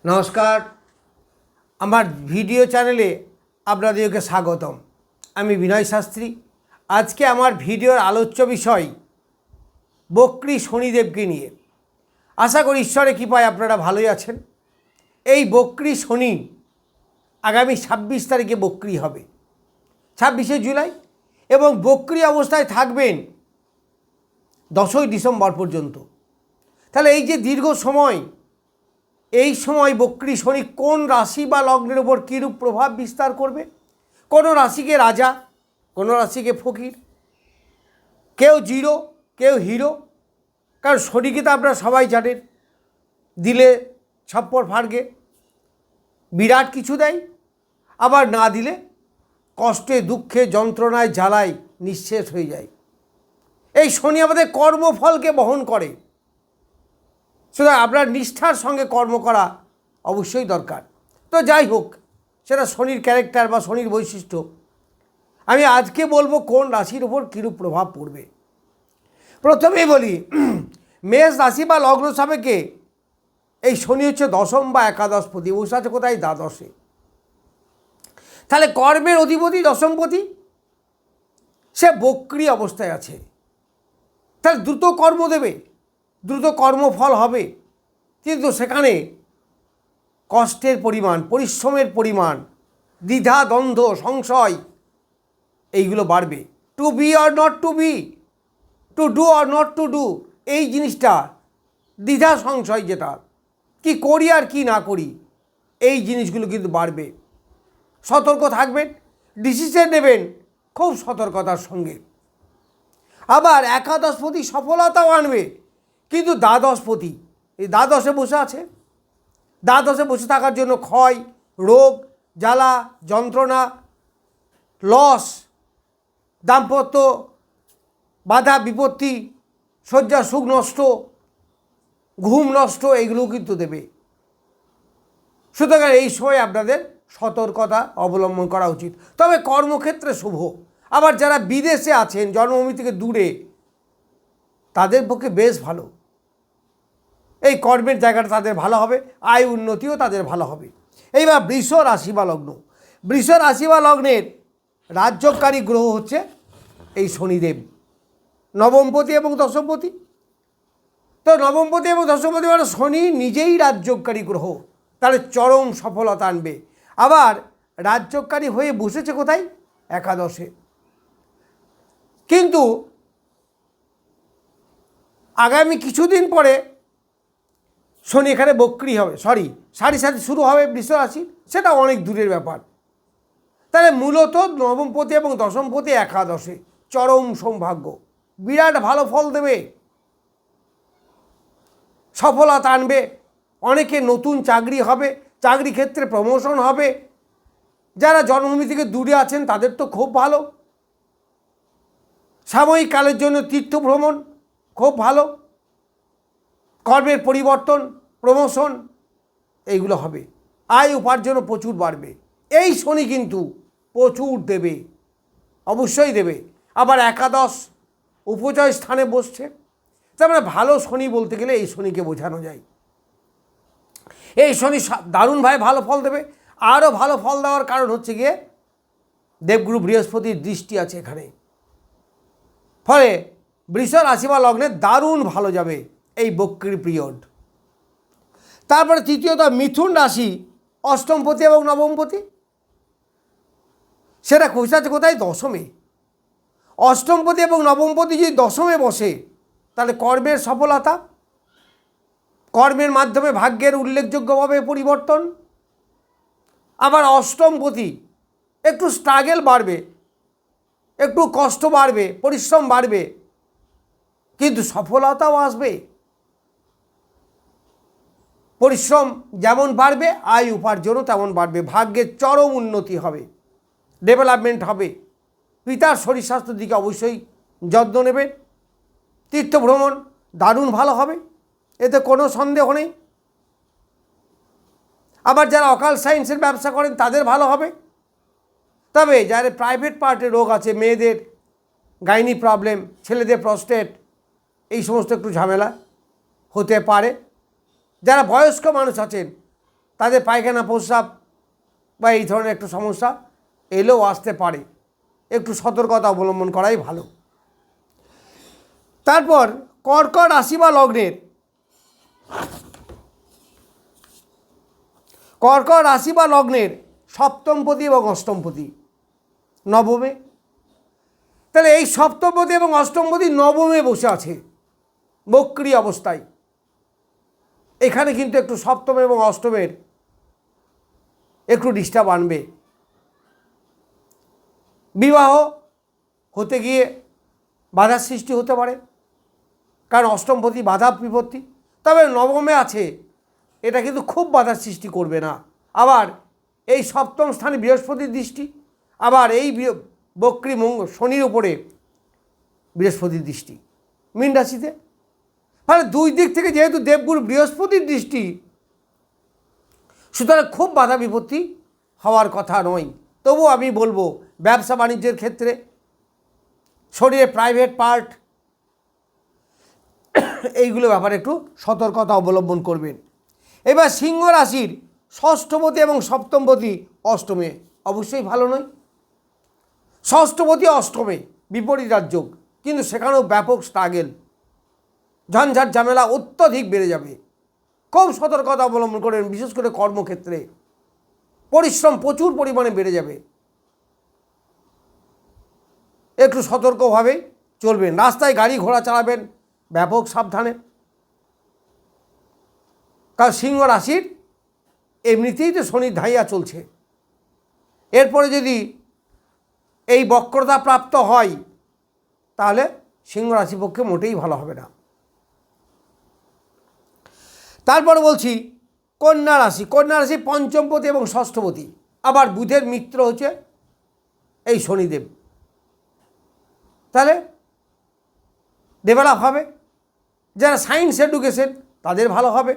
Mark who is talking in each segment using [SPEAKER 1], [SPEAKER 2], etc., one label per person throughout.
[SPEAKER 1] নমস্কার, আমার ভিডিও চ্যানেলে আপনাদেরকে স্বাগতম। আমি বিনয় শাস্ত্রী। আজকে আমার ভিডিওর আলোচ্য বিষয় বক্রী শনিদেবকে নিয়ে। আশা করি ঈশ্বরের কৃপায় আপনারা ভালোই আছেন। এই বক্রী শনি আগামী 26 তারিখে বক্রী হবে, 26শে জুলাই, এবং বক্রী অবস্থায় থাকবেন 10ই ডিসেম্বর পর্যন্ত। তাহলে এই যে দীর্ঘ সময়, এই সময় বক্রী শনি কোন রাশি বা লগ্নের উপর কীরূপ প্রভাব বিস্তার করবে? কোনো রাশিকে রাজা, কোনো রাশিকে ফকির, কেউ জিরো, কেউ হিরো। কারণ শনিকে তো আপনারা সবাই জানেন, দিলে ছাপ্পর ফাড়গে, বিরাট কিছু দেয়, আবার না দিলে কষ্টে দুঃখে যন্ত্রণায় জ্বালায় নিঃশেষ হয়ে যায়। এই শনি আমাদের কর্মফলকে বহন করে, সুতরাং আপনার নিষ্ঠার সঙ্গে কর্ম করা অবশ্যই দরকার। তো যাই হোক, সেটা শনির ক্যারেক্টার বা শনির বৈশিষ্ট্য। আমি আজকে বলবো কোন রাশির উপর কীরূপ প্রভাব পড়বে। প্রথমেই বলি, মেষ রাশি বা লগ্ন সাপেক্ষে এই শনি হচ্ছে দশম বা একাদশপতি, বসে আছে কোথায়? দ্বাদশে। তাহলে কর্মের অধিপতি দশমপতি, সে বক্রী অবস্থায় আছে। তাহলে দ্রুত কর্ম দেবে, দ্রুত কর্মফল হবে, কিন্তু সেখানে কষ্টের পরিমাণ, পরিশ্রমের পরিমাণ, দ্বিধা দ্বন্দ্ব সংশয় এইগুলো বাড়বে। To be or not to be, to do or not to do, এই জিনিসটা দ্বিধা সংশয়, যেটা কি করি আর কি না করি, এই জিনিসগুলো কিন্তু বাড়বে। সতর্ক থাকবেন, ডিসিশন নেবেন খুব সতর্কতার সঙ্গে। আবার একাদশপতি সফলতাও আনবে, কিন্তু দ্বাদশপতি এই দ্বাদশে বসে আছে। দ্বাদশে বসে থাকার জন্য ক্ষয়, রোগ, জ্বালা, যন্ত্রণা, লস, দাম্পত্য বাধা বিপত্তি, শয্যা সুখ নষ্ট, ঘুম নষ্ট, এইগুলো কিন্তু দেবে। সুতরাং এই সময় আপনাদের সতর্কতা অবলম্বন করা উচিত। তবে কর্মক্ষেত্রে শুভ। আবার যারা বিদেশে আছেন, জন্মভূমি থেকে দূরে, তাদের পক্ষে বেশ ভালো। এই কর্মের জায়গাটা তাদের ভালো হবে, আয় উন্নতিও তাদের ভালো হবে। এইবার বৃষ রাশি বা লগ্ন। বৃষ রাশি বা লগ্নের রাজ্যকারী গ্রহ হচ্ছে এই শনিদেব, নবমপতি এবং দশমপতি। তো নবমপতি এবং দশমপতি মানে শনি নিজেই রাজ্যকারী গ্রহ, তাহলে চরম সফলতা আনবে। আবার রাজ্যকারী হয়ে বসেছে কোথায়? একাদশে। কিন্তু আগামী কিছুদিন পরে শনি এখানে বক্রী হবে, সাড়ে সাথে শুরু হবে বৃষ রাশি, সেটা অনেক দূরের ব্যাপার। তাহলে মূলত নবমপতি এবং দশমপতি একাদশে, চরম সৌভাগ্য, বিরাট ভালো ফল দেবে, সফলতা আনবে। অনেকে নতুন চাকরি হবে, চাকরি ক্ষেত্রে প্রমোশন হবে। যারা জন্মভূমি থেকে দূরে আছেন তাদের তো খুব ভালো। সাময়িক কালের জন্য তীর্থ ভ্রমণ খুব ভালো, কর্মের পরিবর্তন, প্রমোশন এইগুলো হবে। আয় উপার্জনও প্রচুর বাড়বে। এই শনি কিন্তু প্রচুর দেবে, অবশ্যই দেবে। আবার একাদশ উপজয় স্থানে বসছে, তার মানে ভালো শনি বলতে গেলে এই শনিকে বোঝানো যায়। এই শনি দারুণভাবে ভালো ফল দেবে। আরও ভালো ফল দেওয়ার কারণ হচ্ছে গিয়ে দেবগুরু বৃহস্পতির দৃষ্টি আছে এখানে। ফলে বৃষ রাশি বা লগ্নে দারুণ ভালো যাবে এই বক্রী পিরিয়ড। তারপরে তৃতীয়ত মিথুন রাশি, অষ্টমপতি এবং নবমপতি, সেটা আছে কোথায়? দশমে। অষ্টমপতি এবং নবমপতি যদি দশমে বসে, তাহলে কর্মের সফলতা, কর্মের মাধ্যমে ভাগ্যের উল্লেখযোগ্যভাবে পরিবর্তন। আবার অষ্টমপতি একটু স্ট্রাগল বাড়বে, একটু কষ্ট বাড়বে, পরিশ্রম বাড়বে, কিন্তু সফলতাও আসবে। পরিশ্রম যেমন বাড়বে, আয় উপার্জনও তেমন বাড়বে, ভাগ্যের চরম উন্নতি হবে, ডেভেলপমেন্ট হবে। পিতার শরীর স্বাস্থ্যের দিকে অবশ্যই যত্ন নেবেন। তীর্থভ্রমণ দারুণ ভালো হবে, এতে কোনো সন্দেহ নেই। আবার যারা অকাল সায়েন্সের ব্যবসা করেন তাদের ভালো হবে। তবে যারা প্রাইভেট পার্টে রোগ আছে, মেয়েদের গাইনি প্রবলেম, ছেলেদের প্রস্টেট, এই সমস্ত একটু ঝামেলা হতে পারে। যারা বয়স্ক মানুষ আছেন তাদের পায়খানা প্রস্রাব বা এই ধরনের একটু সমস্যা এলেও আসতে পারে, একটু সতর্কতা অবলম্বন করাই ভালো। তারপর কর্কট রাশি বা লগ্নের কর্কট রাশি বা লগ্নের সপ্তমপতি এবং অষ্টমপতি নবমে, তাহলে এই সপ্তমপতি এবং অষ্টমপতি নবমে বসে আছে বক্রী অবস্থায়। এখানে কিন্তু একটু সপ্তম এবং অষ্টমের একটু ডিস্টার্ব আনবে। বিবাহ হতে গিয়ে বাধার সৃষ্টি হতে পারে, কারণ অষ্টমপতি বাধা বিপত্তি। তবে নবমে আছে, এটা কিন্তু খুব বাধার সৃষ্টি করবে না। আবার এই সপ্তম স্থানে বৃহস্পতির দৃষ্টি, আবার এই বক্রী শনির উপরে বৃহস্পতির দৃষ্টি মীন রাশিতে। ফলে দুই দিক থেকে যেহেতু দেবগুরু বৃহস্পতির দৃষ্টি, সুতরাং খুব বাধা বিপত্তি হওয়ার কথা নয়। তবু আমি বলবো ব্যবসা বাণিজ্যের ক্ষেত্রে, শরীরে প্রাইভেট পার্ট, এইগুলো ব্যাপারে একটু সতর্কতা অবলম্বন করবেন। এবার সিংহ রাশির ষষ্ঠপতি এবং সপ্তমপতি অষ্টমে অবশ্যই ভালো নয়। ষষ্ঠপতি অষ্টমে বিপরীত যোগ, কিন্তু সেখানেও ব্যাপক স্ট্রাগেল, ঝঞ্ঝাট ঝামেলা অত্যধিক বেড়ে যাবে। খুব সতর্কতা অবলম্বন করবেন, বিশেষ করে কর্মক্ষেত্রে পরিশ্রম প্রচুর পরিমাণে বেড়ে যাবে। একটু সতর্কভাবে চলবেন। রাস্তায় গাড়ি ঘোড়া চালাবেন ব্যাপক সাবধানে, কারণ সিংহ রাশির এমনিতেই তো শনির ধাইয়া চলছে। এরপরে যদি এই বক্রতা প্রাপ্ত হয়, তাহলে সিংহ রাশির পক্ষে মোটেই ভালো হবে না। তারপরে বলছি কন্যা রাশি। কন্যা রাশি পঞ্চমপতি এবং ষষ্ঠপতি, আবার বুধের মিত্র হচ্ছে এই শনিদেব। তাহলে ডেভেলপ হবে। যারা সায়েন্স এডুকেশন তাদের ভালো হবে।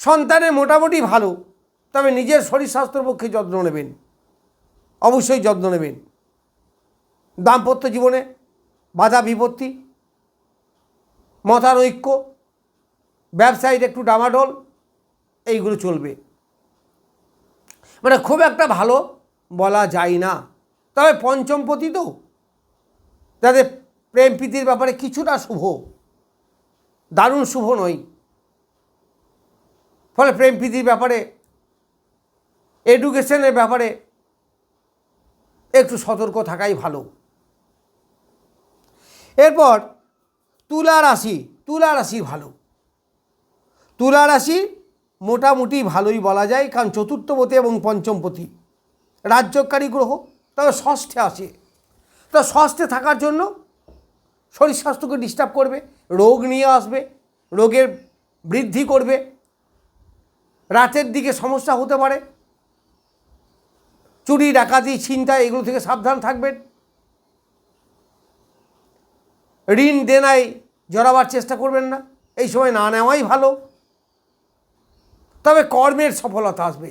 [SPEAKER 1] সন্তানের মোটামুটি ভালো, তবে নিজের শরীর স্বাস্থ্যের পক্ষে যত্ন নেবেন, অবশ্যই যত্ন নেবেন। দাম্পত্য জীবনে বাধা বিপত্তি, মতানৈক্য, ব্যবসায়ীর একটু ডামাডোল, এইগুলো চলবে। মানে খুব একটা ভালো বলা যায় না। তবে পঞ্চমপতি তো তাদের প্রেম প্রীতির ব্যাপারে কিছুটা শুভ, দারুণ শুভ নয়। ফলে প্রেম প্রীতির ব্যাপারে, এডুকেশনের ব্যাপারে একটু সতর্ক থাকাই ভালো। এরপর তুলা রাশি। তুলা রাশি ভালো। তুলা রাশি মোটামুটি ভালোই বলা যায়, কারণ চতুর্থপতি এবং পঞ্চমপতি রাজ্যকারী গ্রহ, তবে ষষ্ঠে আসে। তো ষষ্ঠে থাকার জন্য শরীর স্বাস্থ্যকে ডিস্টার্ব করবে, রোগ নিয়ে আসবে, রোগের বৃদ্ধি করবে, রাতের দিকে সমস্যা হতে পারে, চুরি ডাকাতি ছিনতাই এগুলো থেকে সাবধান থাকবেন। ঋণ দেনায় জড়াবার চেষ্টা করবেন না, এই সময় না নেওয়াই ভালো। তবে কর্মের সফলতা আসবে,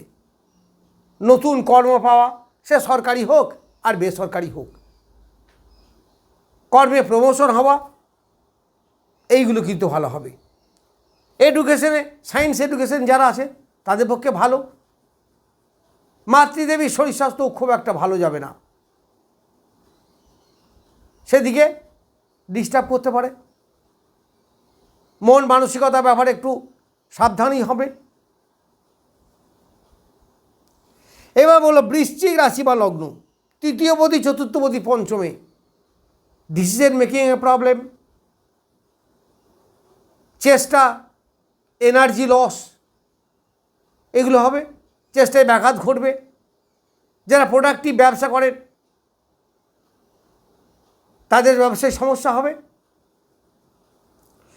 [SPEAKER 1] নতুন কর্ম পাওয়া, সে সরকারি হোক আর বেসরকারি হোক, কর্মে প্রমোশন হওয়া, এইগুলো কিন্তু ভালো হবে। এডুকেশনে সায়েন্স এডুকেশন যারা আছে তাদের পক্ষে ভালো। মাতৃদেবীর শরীর স্বাস্থ্য খুব একটা ভালো যাবে না, সেদিকে ডিস্টার্ব করতে পারে। মন মানসিকতার ব্যাপারে একটু সাবধানই হবে। এবার বলো বৃশ্চিক রাশি বা লগ্ন। তৃতীয়পতি চতুর্থপতি পঞ্চমে, ডিসিশন মেকিংয়ে প্রবলেম, চেষ্টা, এনার্জি লস, এগুলো হবে। চেষ্টায় ব্যাঘাত ঘটবে। যারা প্রোডাক্টিভ ব্যবসা করেন তাদের ব্যবসায় সমস্যা হবে।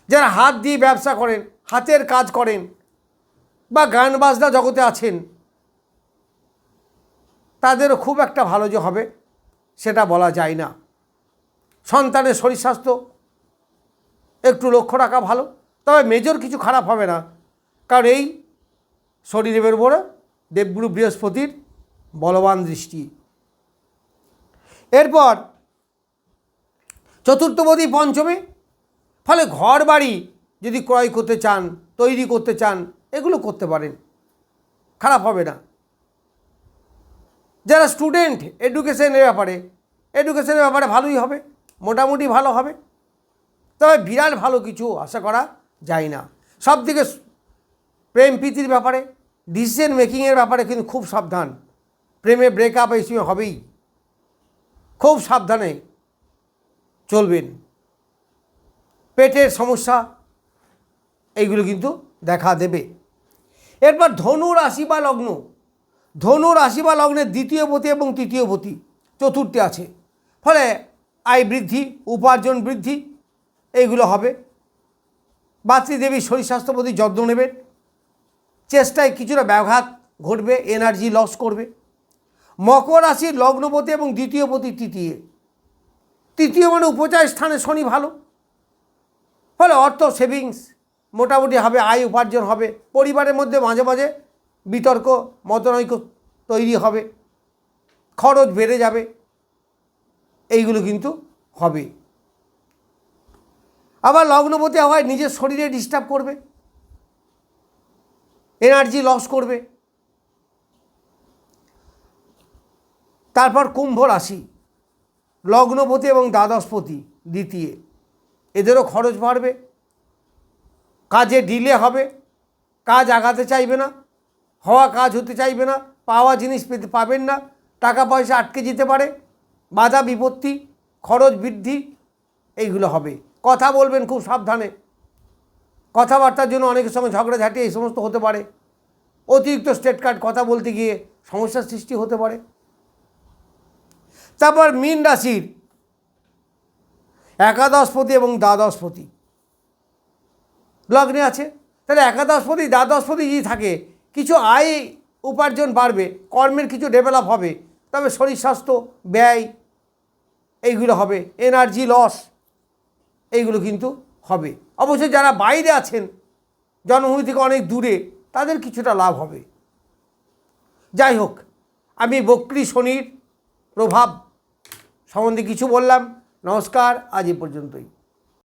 [SPEAKER 1] যারা হাত দিয়ে ব্যবসা করেন, হাতের কাজ করেন, বা গান বাজনা জগতে আছেন, তাদেরও খুব একটা ভালো যে হবে সেটা বলা যায় না। সন্তানের শরীর স্বাস্থ্য একটু লক্ষ্য রাখা ভালো, তবে মেজর কিছু খারাপ হবে না, কারণ এই শনিদেবের উপরে দেবগুরু বৃহস্পতির বলবান দৃষ্টি। এরপর চতুর্থপতি পঞ্চমে, ফলে ঘর বাড়ি যদি ক্রয় করতে চান, তৈরি করতে চান, এগুলো করতে পারেন। খারাপ হবে না। যারা স্টুডেন্ট এডুকেশনের ব্যাপারে ভালোই হবে, মোটামুটি ভালো হবে, তবে বিরাট ভালো কিছু আশা করা যায় না। সব দিকে প্রেম প্রীতির ব্যাপারে, ডিসিশন মেকিংয়ের ব্যাপারে কিন্তু খুব সাবধান। প্রেমে ব্রেকআপ এই সময় হবেই, খুব সাবধানে চলবেন। পেটের সমস্যা এইগুলো কিন্তু দেখা দেবে। এরপর ধনু রাশি বা লগ্ন, ধনু রাশি বা লগ্নের দ্বিতীয় পতি এবং তৃতীয় পতি চতুর্থে আছে, ফলে আয় বৃদ্ধি, উপার্জন বৃদ্ধি এইগুলো হবে। মাতৃদেবীর শরীর স্বাস্থ্য প্রতি যত্ন নেবেন। চেষ্টায় কিছুটা ব্যাঘাত ঘটবে, এনার্জি লস করবে। মকর রাশির লগ্নপতি এবং দ্বিতীয় পতি তৃতীয় মানে উপচয় স্থানে শনি ভালো, ফলে অর্থ সেভিংস মোটামুটি হবে, আয় উপার্জন হবে। পরিবারের মধ্যে মাঝে মাঝে বিতর্ক মতনৈক্য তৈরি হবে, খরচ বেড়ে যাবে, এইগুলো কিন্তু হবে। আবার লগ্নপতি হওয়ায় নিজের শরীরে ডিস্টার্ব করবে, এনার্জি লস করবে। তারপর কুম্ভ রাশি, লগ্নপতি এবং দ্বাদশপতি দ্বিতীয়, এদেরও খরচ বাড়বে, কাজে ডিলে হবে, কাজ আগাতে চাইবে না, হওয়া কাজ হতে চাইবে না, পাওয়া জিনিস পাবেন না, টাকা পয়সা আটকে যেতে পারে, বাধা বিপত্তি, খরচ বৃদ্ধি এইগুলো হবে। কথা বলবেন খুব সাবধানে, কথাবার্তার জন্য অনেকের সঙ্গে ঝগড়াঝাটি এই সমস্ত হতে পারে। অতিরিক্ত স্টেট কার্ড কথা বলতে গিয়ে সমস্যার সৃষ্টি হতে পারে। তারপর মীন রাশির একাদশপতি এবং দ্বাদশপতি লগ্নে আছে, তাহলে একাদশপতি দ্বাদশপতি যদি থাকে, কিছু আয় উপার্জন বাড়বে, কর্মের কিছু ডেভেলপ হবে, তবে শরীর স্বাস্থ্য ব্যয় এইগুলো হবে, এনার্জি লস এইগুলো কিন্তু হবে। অবশ্যই যারা বাইরে আছেন, জন্মভূমি থেকে অনেক দূরে, তাদের কিছুটা লাভ হবে। যাই হোক, আমি বক্রী শনির প্রভাব সম্বন্ধে কিছু বললাম। নমস্কার, আজ এই পর্যন্তই।